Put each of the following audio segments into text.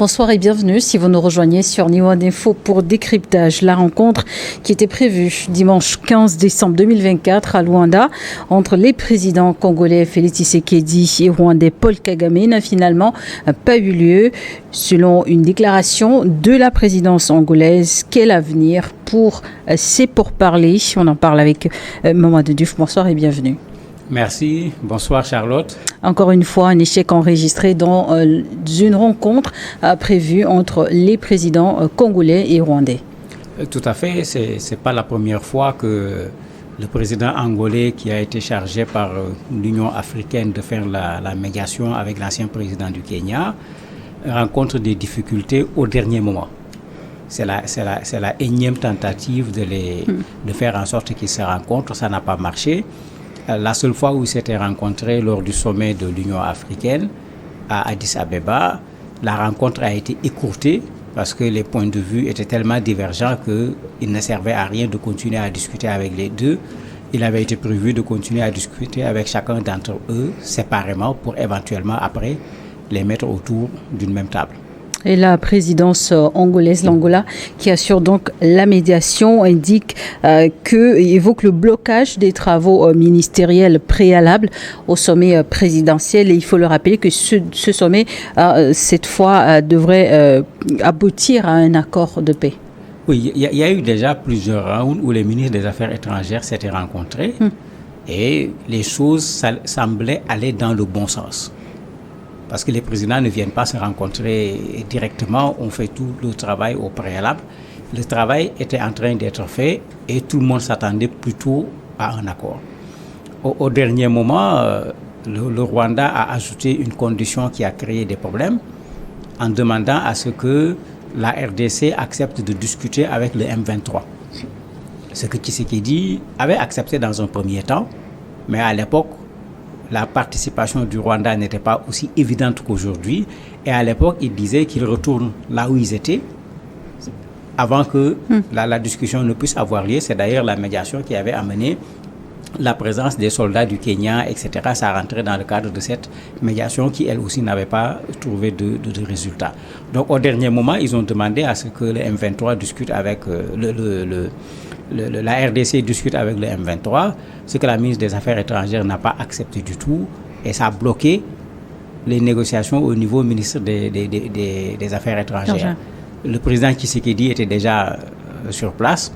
Bonsoir et bienvenue si vous nous rejoignez sur Niwan Info pour décryptage. La rencontre qui était prévue dimanche 15 décembre 2024 à Luanda entre les présidents congolais Félix Tshisekedi et rwandais Paul Kagame n'a finalement pas eu lieu. Selon une déclaration de la présidence angolaise, quel avenir pour ces pourparlers? On en parle avec Mamadou Diouf. Bonsoir et bienvenue. Merci. Bonsoir Charlotte. Encore une fois, un échec enregistré dans une rencontre prévue entre les présidents congolais et rwandais. Tout à fait. C'est pas la première fois que le président angolais, qui a été chargé par l'Union africaine de faire la médiation avec l'ancien président du Kenya, rencontre des difficultés au dernier moment. C'est la énième tentative de faire en sorte qu'ils se rencontrent. Ça n'a pas marché. La seule fois où ils s'étaient rencontrés lors du sommet de l'Union africaine à Addis Abeba, la rencontre a été écourtée parce que les points de vue étaient tellement divergents qu'il ne servait à rien de continuer à discuter avec les deux. Il avait été prévu de continuer à discuter avec chacun d'entre eux séparément pour éventuellement après les mettre autour d'une même table. Et la présidence angolaise, l'Angola, qui assure donc la médiation, évoque le blocage des travaux ministériels préalables au sommet présidentiel. Et il faut le rappeler que ce sommet, cette fois, devrait aboutir à un accord de paix. Oui, il y a eu déjà plusieurs rounds où les ministres des Affaires étrangères s'étaient rencontrés et les choses semblaient aller dans le bon sens. Parce que les présidents ne viennent pas se rencontrer directement, on fait tout le travail au préalable. Le travail était en train d'être fait et tout le monde s'attendait plutôt à un accord. Au dernier moment, le Rwanda a ajouté une condition qui a créé des problèmes en demandant à ce que la RDC accepte de discuter avec le M23. Ce que Tshisekedi avait accepté dans un premier temps, mais à l'époque, la participation du Rwanda n'était pas aussi évidente qu'aujourd'hui. Et à l'époque, ils disaient qu'ils retournent là où ils étaient avant que la discussion ne puisse avoir lieu. C'est d'ailleurs la médiation qui avait amené la présence des soldats du Kenya, etc. Ça rentrait dans le cadre de cette médiation qui, elle aussi, n'avait pas trouvé de résultat. Donc, au dernier moment, ils ont demandé à ce que le M23 discute avec la RDC discute avec le M23, ce que la ministre des Affaires étrangères n'a pas accepté du tout, et ça a bloqué les négociations au niveau ministre des Affaires étrangères. Le président Tshisekedi était déjà sur place.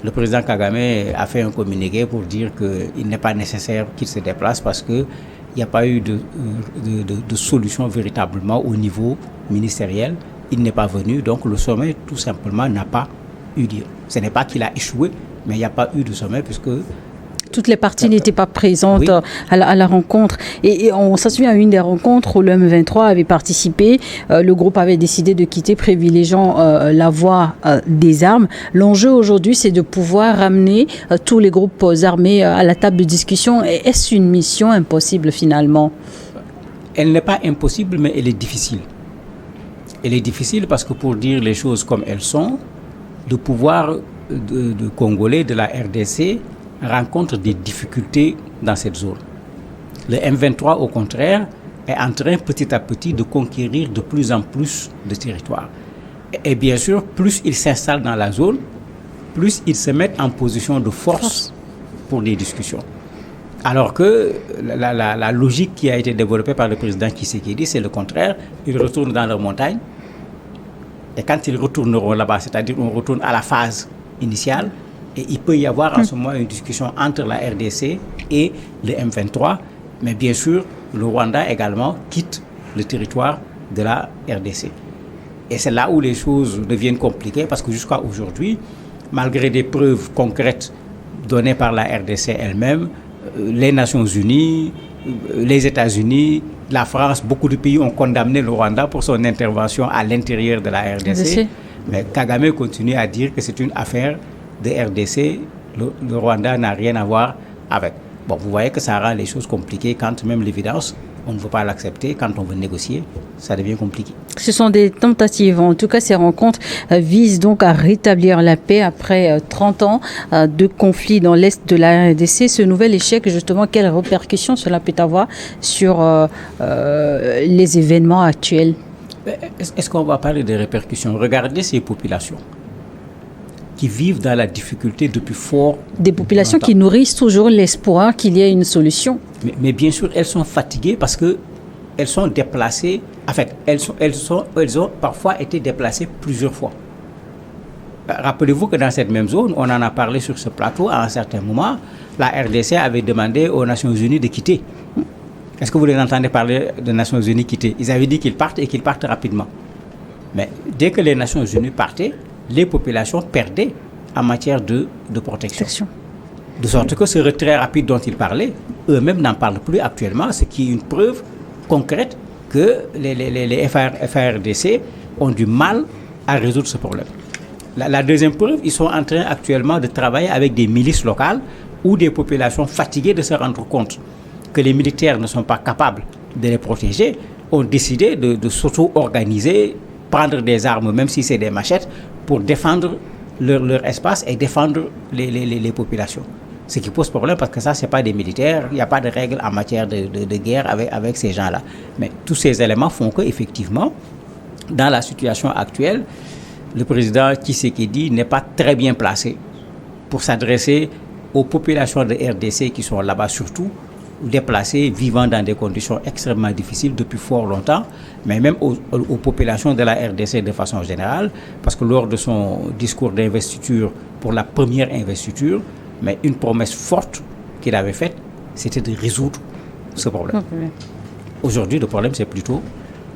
Le président Kagame a fait un communiqué pour dire qu'il n'est pas nécessaire qu'il se déplace parce qu'il n'y a pas eu de solution véritablement au niveau ministériel. Il n'est pas venu, donc le sommet tout simplement n'a pas eu lieu. Ce n'est pas qu'il a échoué, mais il n'y a pas eu de sommet puisque toutes les parties n'étaient pas présentes à la rencontre. Et on s'en souvient à une des rencontres où le M23 avait participé. Le groupe avait décidé de quitter, privilégiant la voie des armes. L'enjeu aujourd'hui, c'est de pouvoir ramener tous les groupes armés à la table de discussion. Et est-ce une mission impossible finalement? Elle n'est pas impossible, mais elle est difficile. Elle est difficile parce que pour dire les choses comme elles sont, le pouvoir de Congolais, de la RDC, rencontre des difficultés dans cette zone. Le M23, au contraire, est en train petit à petit de conquérir de plus en plus de territoires. Et bien sûr, plus ils s'installent dans la zone, plus ils se mettent en position de force pour des discussions. Alors que la logique qui a été développée par le président Tshisekedi, c'est le contraire. Ils retournent dans leurs montagnes. Et quand ils retourneront là-bas, c'est-à-dire on retourne à la phase initiale, et il peut y avoir en ce moment une discussion entre la RDC et le M23, mais bien sûr, le Rwanda également quitte le territoire de la RDC. Et c'est là où les choses deviennent compliquées, parce que jusqu'à aujourd'hui, malgré des preuves concrètes données par la RDC elle-même, les Nations Unies, les États-Unis, la France, beaucoup de pays ont condamné le Rwanda pour son intervention à l'intérieur de la RDC. Mais Kagame continue à dire que c'est une affaire de RDC. Le Rwanda n'a rien à voir avec. Bon, vous voyez que ça rend les choses compliquées quand même l'évidence, on ne veut pas l'accepter. Quand on veut négocier, ça devient compliqué. Ce sont des tentatives. En tout cas, ces rencontres visent donc à rétablir la paix après 30 ans de conflit dans l'Est de la RDC. Ce nouvel échec, justement, quelles répercussions cela peut avoir sur les événements actuels? Est-ce qu'on va parler des répercussions? Regardez ces populations qui vivent dans la difficulté depuis fort Des populations longtemps. qui nourrissent toujours l'espoir qu'il y ait une solution. Mais bien sûr, elles sont fatiguées parce qu'elles sont déplacées. En fait, elles ont parfois été déplacées plusieurs fois. Rappelez-vous que dans cette même zone, on en a parlé sur ce plateau, à un certain moment, la RDC avait demandé aux Nations Unies de quitter. Est-ce que vous les entendez parler des Nations Unies quitter? Ils avaient dit qu'ils partent et qu'ils partent rapidement. Mais dès que les Nations Unies partaient, les populations perdaient en matière de protection. De sorte que ce retrait rapide dont ils parlaient, eux-mêmes n'en parlent plus actuellement, ce qui est une preuve concrète que les FARDC ont du mal à résoudre ce problème. La deuxième preuve, ils sont en train actuellement de travailler avec des milices locales ou des populations fatiguées de se rendre compte que les militaires ne sont pas capables de les protéger, ont décidé de s'auto-organiser, prendre des armes, même si c'est des machettes, pour défendre leur espace et défendre les populations. Ce qui pose problème parce que ça, ce n'est pas des militaires, il n'y a pas de règles en matière de guerre avec ces gens-là. Mais tous ces éléments font qu'effectivement, dans la situation actuelle, le président Tshisekedi n'est pas très bien placé pour s'adresser aux populations de RDC qui sont là-bas surtout, déplacées, vivant dans des conditions extrêmement difficiles depuis fort longtemps, mais même aux populations de la RDC de façon générale, parce que lors de son discours d'investiture, pour la première investiture, mais une promesse forte qu'il avait faite, c'était de résoudre ce problème. Aujourd'hui, le problème s'est plutôt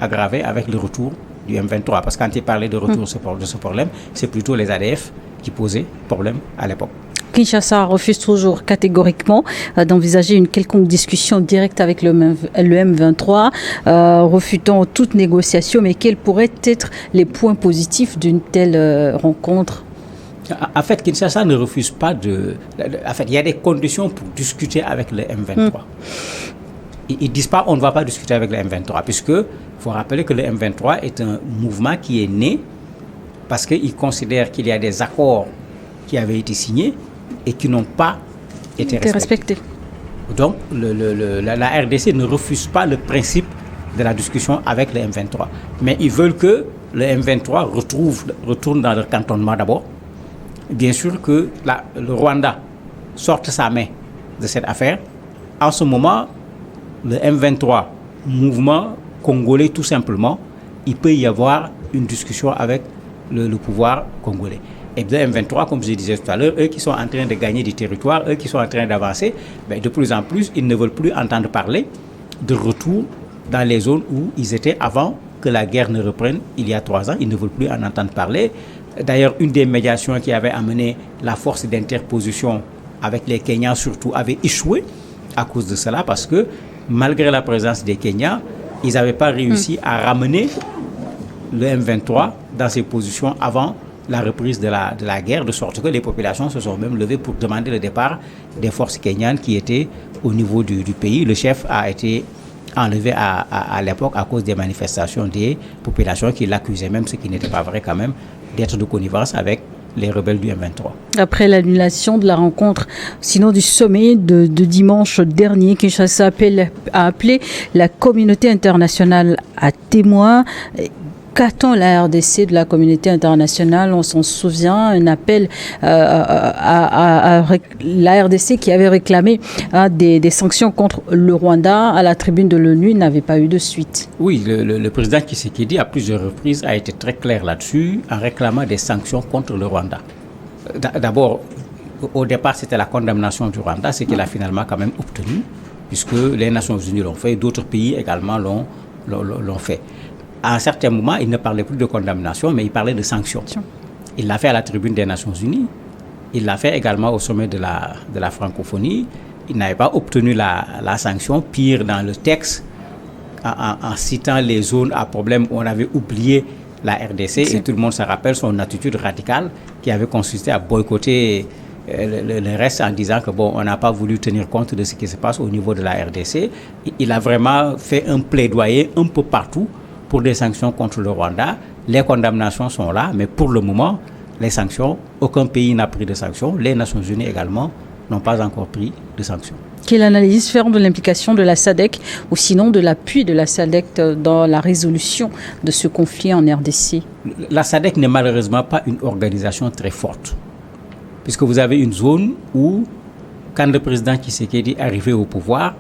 aggravé avec le retour du M23, parce que quand il parlait de retour de ce problème, c'est plutôt les ADF qui posaient problème à l'époque. Kinshasa refuse toujours catégoriquement d'envisager une quelconque discussion directe avec le M23, refutant toute négociation. Mais quels pourraient être les points positifs d'une telle rencontre? En fait, Kinshasa ne refuse pas en fait, il y a des conditions pour discuter avec le M23. Ils ne disent pas on ne va pas discuter avec le M23, puisque il faut rappeler que le M23 est un mouvement qui est né parce qu'il considère qu'il y a des accords qui avaient été signés et qui n'ont pas été respectés. Donc, la RDC ne refuse pas le principe de la discussion avec le M23. Mais ils veulent que le M23 retourne dans leur cantonnement d'abord. Bien sûr que le Rwanda sorte sa main de cette affaire. En ce moment, le M23, mouvement congolais tout simplement, il peut y avoir une discussion avec le pouvoir congolais. Et le M23, comme je disais tout à l'heure, eux qui sont en train de gagner du territoire, eux qui sont en train d'avancer, de plus en plus, ils ne veulent plus entendre parler de retour dans les zones où ils étaient avant que la guerre ne reprenne il y a 3 ans. Ils ne veulent plus en entendre parler. D'ailleurs, une des médiations qui avait amené la force d'interposition avec les Kenyans surtout avait échoué à cause de cela, parce que malgré la présence des Kenyans, ils n'avaient pas réussi à ramener le M23 dans ses positions avant la reprise de la guerre, de sorte que les populations se sont même levées pour demander le départ des forces kenyanes qui étaient au niveau du pays. Le chef a été enlevé à l'époque à cause des manifestations des populations qui l'accusaient, même ce qui n'était pas vrai quand même, d'être de connivence avec les rebelles du M23. Après l'annulation de la rencontre, sinon du sommet de dimanche dernier, Kinshasa a appelé la communauté internationale à témoin. Qu'attend la RDC de la communauté internationale? On s'en souvient, un appel à la RDC qui avait réclamé des sanctions contre le Rwanda à la tribune de l'ONU n'avait pas eu de suite. Oui, le président Tshisekedi à plusieurs reprises a été très clair là-dessus en réclamant des sanctions contre le Rwanda. D'abord, au départ, c'était la condamnation du Rwanda, ce qu'il a finalement quand même obtenu, puisque les Nations Unies l'ont fait, d'autres pays également l'ont fait. À un certain moment, il ne parlait plus de condamnation, mais il parlait de sanctions. Il l'a fait à la tribune des Nations Unies. Il l'a fait également au sommet de la francophonie. Il n'avait pas obtenu la sanction. Pire, dans le texte, en citant les zones à problème où on avait oublié la RDC, et tout le monde se rappelle son attitude radicale qui avait consisté à boycotter le reste en disant que on n'a pas voulu tenir compte de ce qui se passe au niveau de la RDC. Il a vraiment fait un plaidoyer un peu partout pour des sanctions contre le Rwanda. Les condamnations sont là, mais pour le moment, les sanctions, aucun pays n'a pris de sanctions. Les Nations Unies également n'ont pas encore pris de sanctions. Quelle analyse faire de l'implication de la SADC ou sinon de l'appui de la SADC dans la résolution de ce conflit en RDC? La SADC n'est malheureusement pas une organisation très forte, puisque vous avez une zone où, quand le président Tshisekedi est arrivé au pouvoir,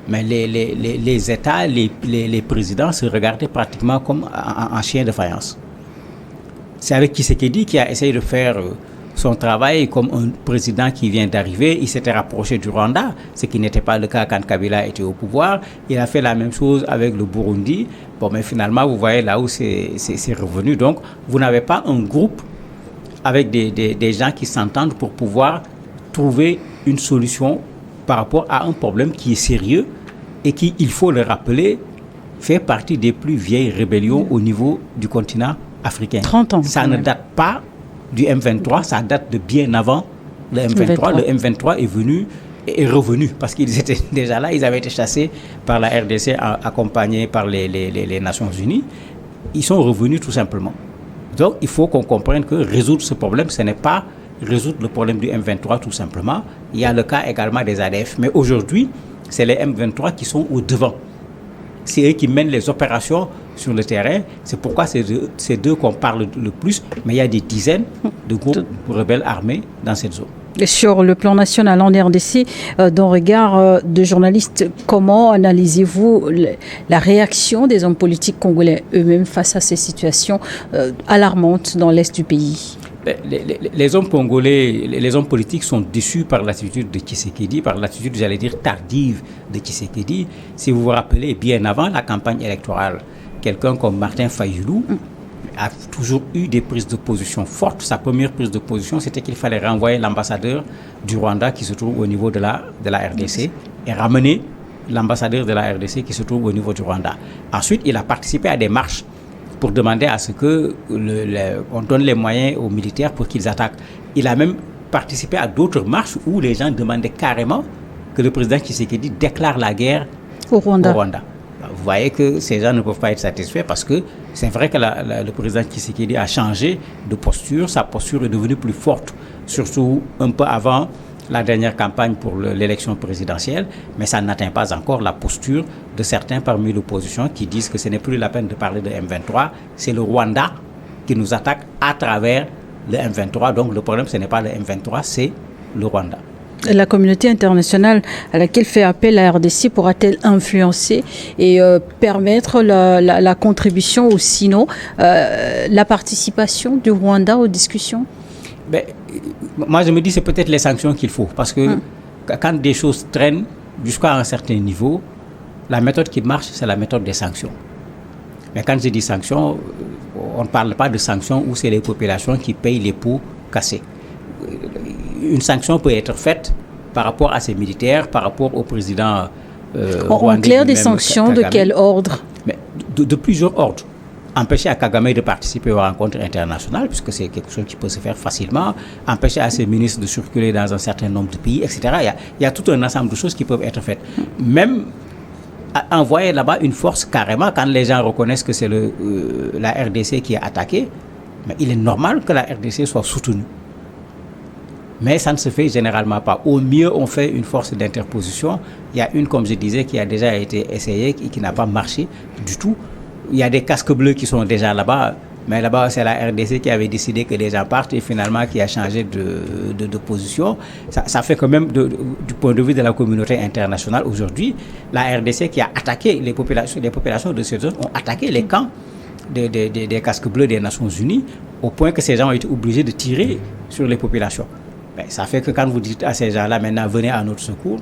mais les États, les présidents se regardaient pratiquement comme un chien de faïence. C'est avec Tshisekedi qui a essayé de faire son travail comme un président qui vient d'arriver. Il s'était rapproché du Rwanda, ce qui n'était pas le cas quand Kabila était au pouvoir. Il a fait la même chose avec le Burundi. Bon, mais finalement, vous voyez là où c'est revenu. Donc, vous n'avez pas un groupe avec des gens qui s'entendent pour pouvoir trouver une solution par rapport à un problème qui est sérieux et qui, il faut le rappeler, fait partie des plus vieilles rébellions au niveau du continent africain. 30 ans. Ça ne date pas du M23, ça date de bien avant le M23. Le M23 est revenu parce qu'ils étaient déjà là, ils avaient été chassés par la RDC accompagnés par les Nations Unies. Ils sont revenus tout simplement. Donc il faut qu'on comprenne que résoudre ce problème, ce n'est pas résoudre le problème du M23 tout simplement. Il y a le cas également des ADF. Mais aujourd'hui, c'est les M23 qui sont au devant. C'est eux qui mènent les opérations sur le terrain. C'est pourquoi c'est d'eux qu'on parle le plus. Mais il y a des dizaines de groupes rebelles armés dans cette zone. Et sur le plan national en RDC, d'un regard de journaliste, comment analysez-vous la réaction des hommes politiques congolais eux-mêmes face à ces situations alarmantes dans l'est du pays? Les hommes congolais, les hommes politiques sont déçus par l'attitude de Tshisekedi, par l'attitude, j'allais dire, tardive de Tshisekedi. Si vous vous rappelez, bien avant la campagne électorale, quelqu'un comme Martin Fayulu a toujours eu des prises de position fortes. Sa première prise de position, c'était qu'il fallait renvoyer l'ambassadeur du Rwanda qui se trouve au niveau de la RDC et ramener l'ambassadeur de la RDC qui se trouve au niveau du Rwanda. Ensuite, il a participé à des marches pour demander à ce que on donne les moyens aux militaires pour qu'ils attaquent. Il a même participé à d'autres marches où les gens demandaient carrément que le président Tshisekedi déclare la guerre au Rwanda. Vous voyez que ces gens ne peuvent pas être satisfaits parce que c'est vrai que le président Tshisekedi a changé de posture. Sa posture est devenue plus forte, surtout un peu avant la dernière campagne pour l'élection présidentielle, mais ça n'atteint pas encore la posture de certains parmi l'opposition qui disent que ce n'est plus la peine de parler de M23, c'est le Rwanda qui nous attaque à travers le M23. Donc le problème, ce n'est pas le M23, c'est le Rwanda. La communauté internationale à laquelle fait appel la RDC pourra-t-elle influencer et permettre la contribution ou sinon la participation du Rwanda aux discussions? Moi, je me dis que c'est peut-être les sanctions qu'il faut. Parce que quand des choses traînent jusqu'à un certain niveau, la méthode qui marche, c'est la méthode des sanctions. Mais quand je dis sanctions, on ne parle pas de sanctions où c'est les populations qui payent les pots cassés. Une sanction peut être faite par rapport à ces militaires, par rapport au président rwandais. En clair, des sanctions Kagame. De quel ordre? Mais de plusieurs ordres. Empêcher à Kagame de participer aux rencontres internationales, puisque c'est quelque chose qui peut se faire facilement, empêcher à ses ministres de circuler dans un certain nombre de pays, etc. Il y a tout un ensemble de choses qui peuvent être faites. Même envoyer là-bas une force carrément, quand les gens reconnaissent que c'est la RDC qui est attaquée, mais il est normal que la RDC soit soutenue. Mais ça ne se fait généralement pas. Au mieux, on fait une force d'interposition. Il y a une, comme je disais, qui a déjà été essayée et qui n'a pas marché du tout. Il y a des casques bleus qui sont déjà là-bas, mais là-bas, c'est la RDC qui avait décidé que les gens partent et finalement qui a changé de position. Ça fait quand même, du point de vue de la communauté internationale aujourd'hui, la RDC qui a attaqué les populations de cette zone ont attaqué les camps des casques bleus des Nations Unies au point que ces gens ont été obligés de tirer sur les populations. Ça fait que quand vous dites à ces gens-là, maintenant, venez à notre secours,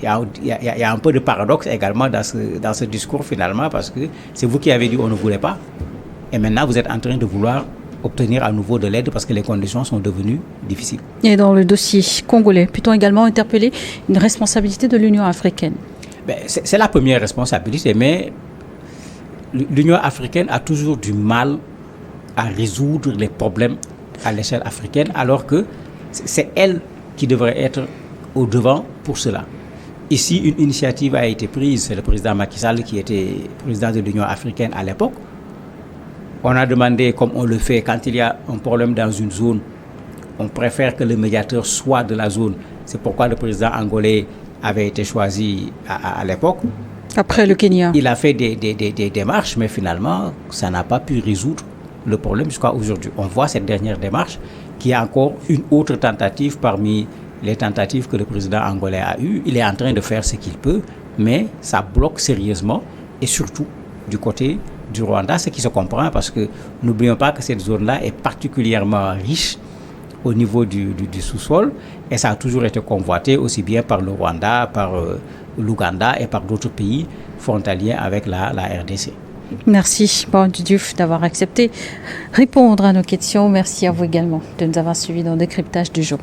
il y a un peu de paradoxe également dans ce discours finalement, parce que c'est vous qui avez dit on ne voulait pas, et maintenant vous êtes en train de vouloir obtenir à nouveau de l'aide parce que les conditions sont devenues difficiles. Et dans le dossier congolais, peut-on également interpeller une responsabilité de l'Union africaine? C'est la première responsabilité, mais l'Union africaine a toujours du mal à résoudre les problèmes à l'échelle africaine, alors que c'est elle qui devrait être au devant pour cela. Ici, une initiative a été prise, c'est le président Macky Sall qui était président de l'Union africaine à l'époque. On a demandé, comme on le fait quand il y a un problème dans une zone, on préfère que le médiateur soit de la zone. C'est pourquoi le président angolais avait été choisi à l'époque. Après le Kenya. Il a fait des démarches, mais finalement, ça n'a pas pu résoudre le problème jusqu'à aujourd'hui. On voit cette dernière démarche qui est encore une autre tentative parmi les tentatives que le président angolais a eues. Il est en train de faire ce qu'il peut, mais ça bloque sérieusement, et surtout du côté du Rwanda, ce qui se comprend parce que n'oublions pas que cette zone-là est particulièrement riche au niveau du sous-sol, et ça a toujours été convoité aussi bien par le Rwanda, par l'Ouganda et par d'autres pays frontaliers avec la RDC. Merci, Bantu Diouf, d'avoir accepté répondre à nos questions. Merci à vous également de nous avoir suivis dans le décryptage du jour.